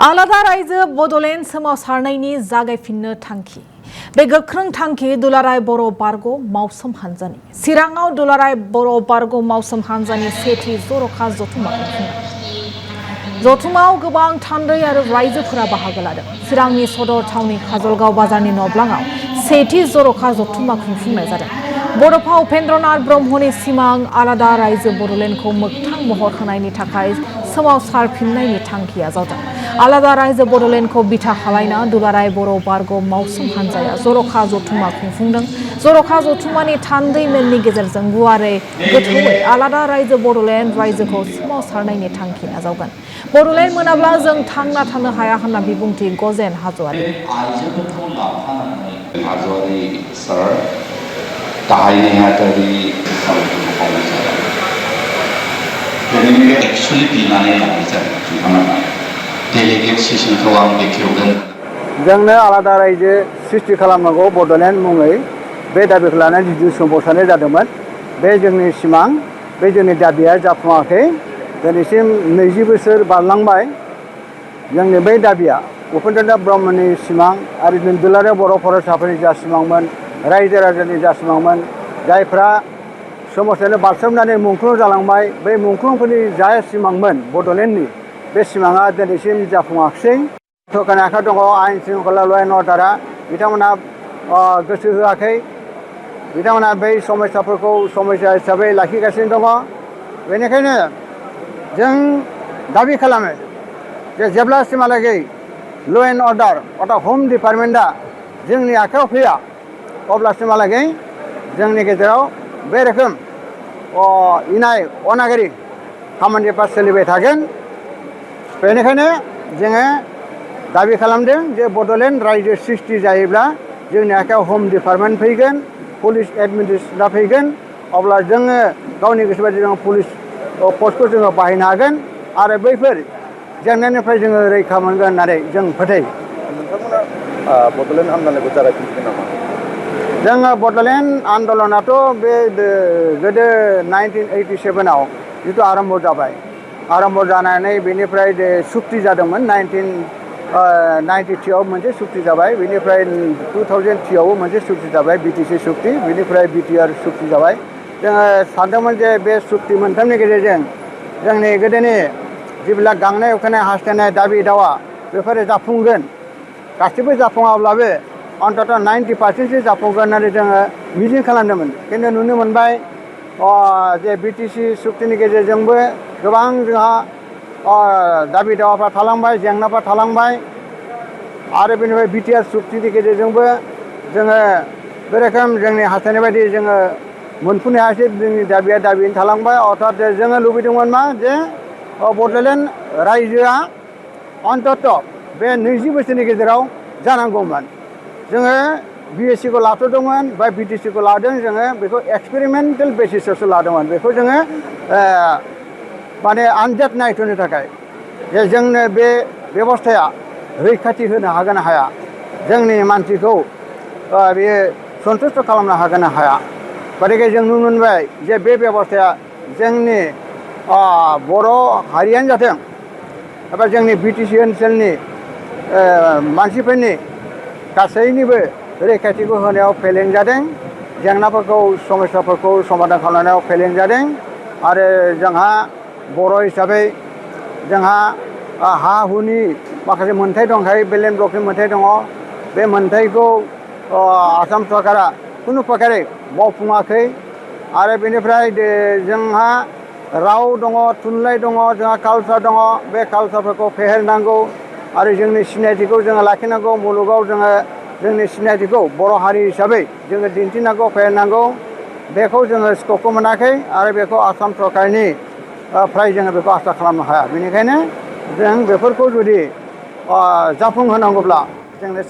आलादा रायजो बड'लेण्ड सोमावसारनायनि जागायफिननो थांखि बे गोख्रों थांखि दुलाराय बर' बारग' मावसोम हान्जानि चिराङाव दुलाराय बर' बारग' मावसोम हान्जानि सेथि जर'खा जथुमा खुंफुंनाय। जथुमाव गोबां थान्दै आरो रायजोफोरा बाहागो लादों। चिरांनि सदर थावनि काजलगाव बाजारनि नब्लाङाव सेथि जर'खा जथुमा खुंफुंनाय जादों। बड'फा उपेन्द्रनाथ ब्रह्मनि सिमां आलादा रायजो बड'लेण्डखौ मोगथां महर होनायनि थाखाय सोमावसारफिननायनि थांखिया जादों। आलादा रायजो बड'लेण्डखौ बिथा खालायना दुलाराय बर' बारग' मावसोम हान्जाया जर'खा जथुमा खुंफुंदों। जर'खा जथुमानि थान्दै मेलनि गेजेरजों गुवारै गोथौयै आलादा रायजो बड'लेण्ड रायजोखौ सोमावसारनायनि थांखि नाजावगोन। बड'लेण्ड मोनाब्ला जों थांना थानो हाया होनना बिबुंथि गजेन हाज'वारि। गाहाय नेहाथारि एक्चुअली बिनानै लानाय जादों बिथांमोना डेलिगेट सेसनखौ आं बेखेवगोन। जोंनो आलादा रायजो सृष्टि खालामनांगौ बड'लेण्ड मुङै बे दाबिखौ लानानै जिथु सोमावसारनाय जादोंमोन। बे जोंनि सिमां, बे जोंनि दाबिया जाफुङाखै। दिनैसिम 20 बोसोर बारलांबाय। जोंनि बै दाबिया उपेन्द्रनाथ ब्रह्मनि सिमां आरो दुलाराय बर' फरायसाफोरनि जा सिमांमोन, रायजो राजानि जा सिमांमोन, जायफ्रा सोमावसारनो बारसोमनानै मुंख्लं जालांबाय, बै मुंख्लंफोरनि जा सिमांमोन बड'लेण्डनि, बे सिमाङा दिनैसिम जाफुङाखिसै। सरकारनि आखायाव दङ आयेन शृंखला ल' एन्ड अर्डारा। बिथांमोना गोसो होआखै। बिथांमोना बै समस्याफोरखौ समस्या हिसाबै लाखिगासिनो दङ। बेनिखायनो जों दाबि खालामो जे जेब्लासिमहालागै ल' एन्ड अर्डार अर्थात हम डिपार्टमेन्टआ जोंनि आखायाव फैया, अब्लासिमहालागै जोंनि गेजेराव बे रोखोम इनाय अनागारि खामानिफ्रा सोलिबाय थागोन। बेनिखायनो जोङो दाबि खालामदों जे बड'लेण्ड रायजो सृष्टि जायोब्ला जोंनि आखायाव हम डिपार्टमेन्ट फैगोन, पुलिस एडमिनिस्ट्रेसना फैगोन। अब्ला जोङो गावनि गोसोबायदि जों पुलिस पस्टखौ जोङो बाहायनो हागोन आरो बैफोर जेंनानिफ्राय जोङो रैखा मोनगोन होननानै जों फोथायो। नोंथांमोना बड'लेण्ड आन्दलनखौ जागायफिनगोन नामा? जोङो बड'लेण्ड आन्दलनाथ' बे गोदो 1987आव जिथु आरम्भ जाबाय। आरम्भ जानानै बेनिफ्राय सुक्ति जादोंमोन। 1993आव मोनसे सुक्ति जाबाय। बेनिफ्राय 2003आवबो मोनसे सुक्ति जाबाय, बिटिसि सुक्ति। बेनिफ्राय बिटिआर सुक्ति जाबाय। जोङो सानदोंमोन जे बे सुक्ति मोनथामनि गेजेरजों जोंनि गोदोनि जेब्ला गांनाय उखैनाय हास्थायनाय दाबि दावा बेफोरो जाफुंगोन। गासिबो जाफुङाब्लाबो अन्तत 90% जाफुंगोन होननानै जोङो मिजिं खालामदोंमोन। खिन्थु नुनो मोनबाय जे बिटिसि सुक्तिनि गेजेरजोंबो गोबां जोंहा दाबि दावाफ्रा थालांबाय, जेंनाफ्रा थालांबाय। आरो बेनिफ्राय बिटिआर सुक्तिनि गेजेरजोंबो जोङो बे रोखोम जोंनि हास्थायनाय बायदि जोङो मोनफुंनो हायासै। जोंनि दाबिया दाबियैनो थालांबाय। अर्थात जोङो लुबैदोंमोन मा जे बड'लेण्ड रायजोआ अन्तत बे 20 बोसोरनि गेजेराव जानांगौमोन। जोङो बिएससिखौ लाथ'दोंमोन बा बिटिसिखौ लादों। जोङो बेखौ एक्सपेरिमेन्टेल बेसिसआवसो लादोंमोन। बेखौ जोङो माने आनजाद नायथ'नो थाखाय जे जोंनो बे बेबस्थाया रैखाथि होनो हागोन ना हाया, जोंनि मानसिखौ बेयो सन्तुष्ट खालामनो हागोन ना हाया। गतिके जों नुनो मोनबाय जे बे बेबस्थाया जोंनि बर' हारियानो जाथों एबा जोंनि बिटिसि ओनसोलनि मानसिफोरनि गासैनिबो रैखाथिखौ होनायाव फेलें जादों। जेंनाफोरखौ समस्याफोरखौ समाधान खालामनायाव फेलें जादों। आरो जोंहा बर' हिसाबै जोंहा हा हुनि माखासे मोन्थाय दंखायो, बेलेन्ड ब्लकनि मोन्थाय दङ। बे मोन्थायखौ आसाम सरकारा खुनु प्रकारै मावफुङाखै। आरो बेनिफ्राय जोंहा राव दङ, थुनलाइ दङ, जोंहा कालसार दङ। बे कालसारफोरखौ फेहेरनांगौ आरो जोंनि सिनायथिखौ जोङो लाखिनांगौ। मुलुगाव जोङो जोंनि सिनायथिखौ बर' हारि हिसाबै जोङो दिन्थिनांगौ, फेहेरनांगौ। बेखौ जोङो स्कपखौ मोनाखै आरो बेखौ आसाम सरकारनि फ्राय जोङो बेखौ आसा खालामनो हाया। बेनिखायनो जों बेफोरखौ जुदि जाफुंहोनांगौब्ला जोंनो